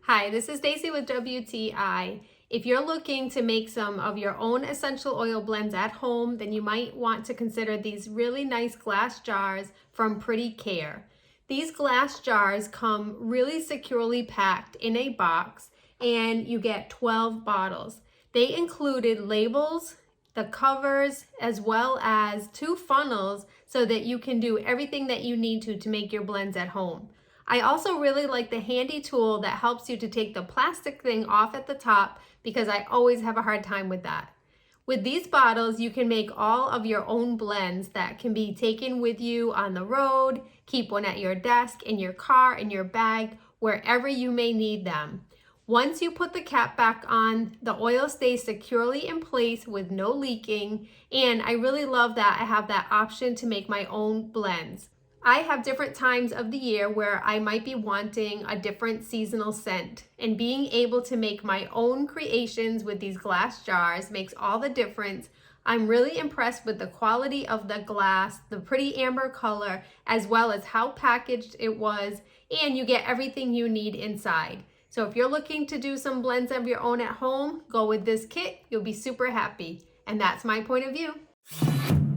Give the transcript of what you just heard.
Hi, this is Stacy with WTI. If you're looking to make some of your own essential oil blends at home, then you might want to consider these really nice glass jars from PrettyCare. These glass jars come really securely packed in a box, and you get 12 bottles. They included labels, the covers, as well as 2 funnels so that you can do everything that you need to make your blends at home. I also really like the handy tool that helps you to take the plastic thing off at the top because I always have a hard time with that. With these bottles, you can make all of your own blends that can be taken with you on the road, keep one at your desk, in your car, in your bag, wherever you may need them. Once you put the cap back on, the oil stays securely in place with no leaking, and I really love that I have that option to make my own blends. I have different times of the year where I might be wanting a different seasonal scent, and being able to make my own creations with these glass jars makes all the difference. I'm really impressed with the quality of the glass, the pretty amber color, as well as how packaged it was, and you get everything you need inside. So if you're looking to do some blends of your own at home, go with this kit. You'll be super happy. And that's my point of view.